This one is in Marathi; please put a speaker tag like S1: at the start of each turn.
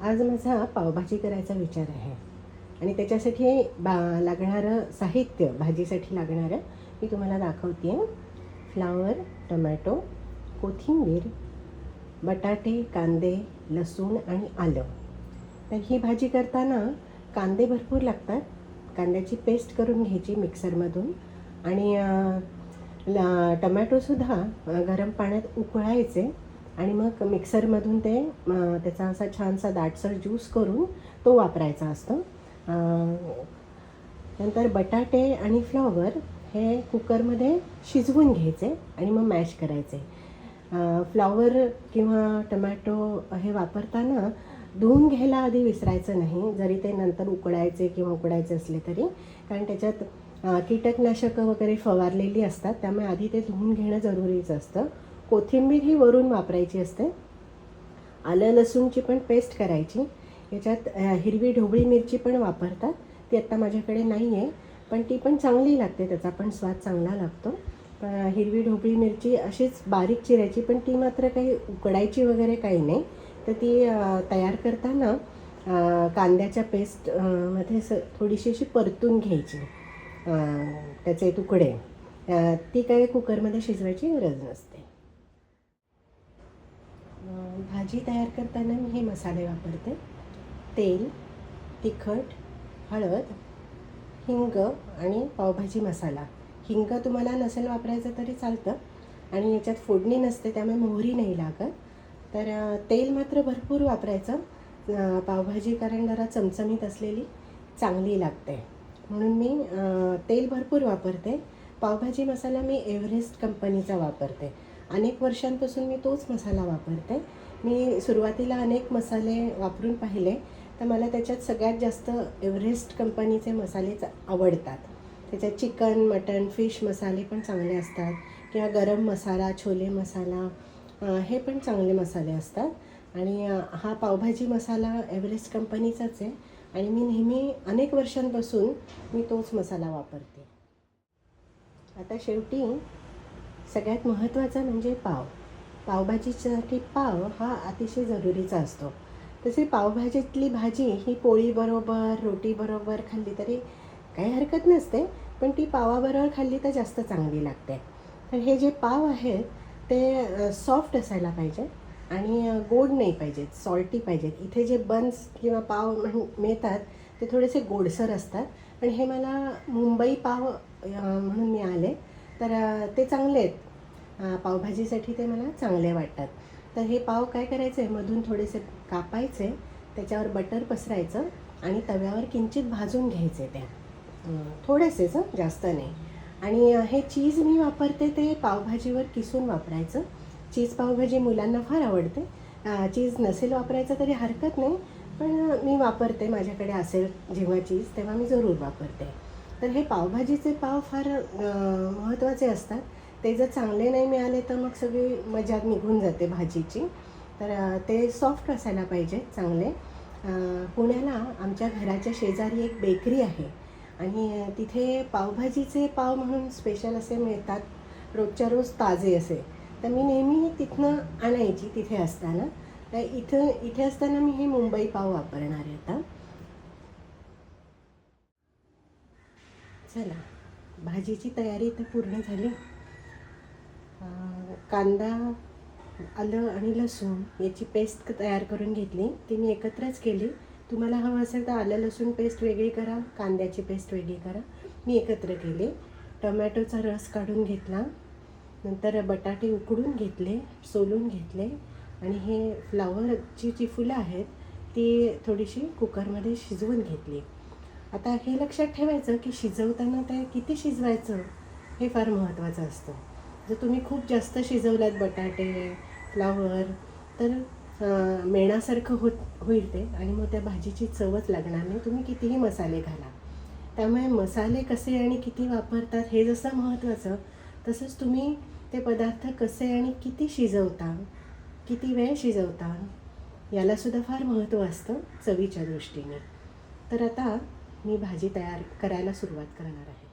S1: आज माझा पावभाजी करायचा विचार आहे आणि त्याच्यासाठी लागणारं साहित्य, भाजीसाठी लागणारं मी तुम्हाला दाखवते आहे. फ्लावर, टमॅटो, कोथिंबीर, बटाटे, कांदे, लसूण आणि आलं. तर ही भाजी करताना कांदे भरपूर लागतात. कांद्याची पेस्ट करून घ्यायची मिक्सरमधून आणि टमॅटोसुद्धा गरम पाण्यात उकळायचे आणि मग मिक्सरमधून ते त्याचा असा छानसा दाटसर ज्यूस करून तो वापरायचा असतो. नंतर बटाटे आणि फ्लॉवर हे कुकरमध्ये शिजवून घ्यायचे आणि मग मॅश करायचे. फ्लॉवर किंवा टमॅटो हे वापरताना धुवून घ्यायला आधी विसरायचं नाही, जरी ते नंतर उकडायचे किंवा उकडायचे असले तरी, कारण त्याच्यात कीटकनाशकं वगैरे फवारलेली असतात, त्यामुळे आधी ते धुवून घेणं जरुरीचं असतं. कोथिंबीर ही वरून वापरायची असते. आलं लसूणची पण पेस्ट करायची. याच्यात हिरवी ढोबळी मिरची पण वापरतात, ती आत्ता माझ्याकडे नाही आहे, पण ती पण चांगली लागते, त्याचा पण स्वाद चांगला लागतो. हिरवी ढोबळी मिरची अशीच बारीक चिरायची, पण ती मात्र काही उकडायची वगैरे काही नाही. तर ती तयार करताना कांद्याच्या पेस्ट मध्ये थोडीशी अशी परतून घ्यायची, त्याचे तुकडे. ती काही कुकरमध्ये शिजवायची गरज नसते. भाजी तयार करताना मी हे मसाले वापरते. तेल, तिखट, हळद, हिंग आणि पावभाजी मसाला. हिंग तुम्हाला नसेल वापरायचं तरी चालतं आणि याच्यात फोडणी नसते, त्यामुळे मोहरी नाही लागत. तर तेल मात्र भरपूर वापरायचं. पावभाजी कारण जरा चमचमीत असलेली चांगली लागते, म्हणून मी तेल भरपूर वापरते. पावभाजी मसाला मी एव्हरेस्ट कंपनीचा वापरते. अनेक वर्षांपासून मी तोच मसाला वापरते. मी सुरुवातीला अनेक मसाले वापरून पाहिले, तर मला त्याच्यात सगळ्यात जास्त एव्हरेस्ट कंपनीचे मसालेच आवडतात. त्याच्यात चिकन, मटन, फिश मसाले पण चांगले असतात किंवा गरम मसाला, छोले मसाला हे पण चांगले मसाले असतात. आणि हा पावभाजी मसाला एव्हरेस्ट कंपनीचाच आहे आणि मी नेहमी अनेक वर्षांपासून मी तोच मसाला वापरते. आता शेवटी सगळ्यात महत्त्वाचं म्हणजे पावभाजीसाठी पाव हा अतिशय जरुरीचा असतो. तसे पावभाजीतली भाजी ही पोळीबरोबर, रोटीबरोबर खाल्ली तरी काही हरकत नसते, पण ती पावाबरोबर खाल्ली तर जास्त चांगली लागते. तर हे जे पाव आहेत ते सॉफ्ट असायला पाहिजे आणि गोड नाही पाहिजेत, सॉल्टी पाहिजेत. इथे जे बन्स किंवा पाव मिळतात ते थोडेसे गोडसर असतात, पण हे मला मुंबई पाव म्हणून मिळाले, तर ते चांगले आहेत. पावभाजीसाठी ते मला चांगले वाटतात. तर हे पाव काय करायचे, मधून थोडेसे कापायचे, त्याच्यावर बटर पसरायचं आणि तव्यावर किंचित भाजून घ्यायचे ते, थोडेसेच, जास्त नाही. आणि हे चीज मी वापरते ते पावभाजीवर किसून वापरायचं. चीज पावभाजी मुलांना फार आवडते. चीज नसेल वापरायचं तरी हरकत नाही, पण मी वापरते, माझ्याकडे असेल जेव्हा चीज तेव्हा मी जरूर वापरते. तर हे पावभाजीचे पाव फार महत्त्वाचे असतात. ते जर चांगले नाही मिळाले तर मग सगळी मजा निघून जाते भाजीची. तर ते सॉफ्ट असायला पाहिजे चांगले. पुण्याला आमच्या घराच्या शेजारी एक बेकरी आहे आणि तिथे पावभाजीचे पाव म्हणून स्पेशल असे मिळतात, रोजच्या रोज ताजे असे. तर मी नेहमी तिथनं आणायची तिथे असताना. तर इथे असताना मी हे मुंबई पाव वापरणार आहे आता. चला, भाजीची तयारी तर पूर्ण झाली. कांदा, आलं आणि लसूण याची पेस्ट तयार करून घेतली, ती मी एकत्रच केली. तुम्हाला हवं असेल तर आलं लसूण पेस्ट वेगळी करा, कांद्याची पेस्ट वेगळी करा. मी एकत्र केली. टोमॅटोचा रस काढून घेतला, नंतर बटाटे उकडून घेतले, सोलून घेतले आणि हे फ्लावरची जी फुलं आहेत ती थोडीशी कुकरमध्ये शिजवून घेतली. आता हे लक्षात ठेवायचं की शिजवताना ते किती शिजवायचं हे फार महत्त्वाचं असतं. जर तुम्ही खूप जास्त शिजवलात बटाटे, फ्लावर, तर मेणासारखं होईल ते आणि मग त्या भाजीची चवच लागणार नाही, तुम्ही कितीही मसाले घाला. त्यामुळे मसाले कसे आणि किती वापरतात हे जसं महत्त्वाचं, तसंच तुम्ही ते पदार्थ कसे आणि किती शिजवता, किती वेळ शिजवता यालासुद्धा फार महत्त्व असतं चवीच्या दृष्टीने. तर आता मी भाजी तयार करायला सुरुवात करणार आहे.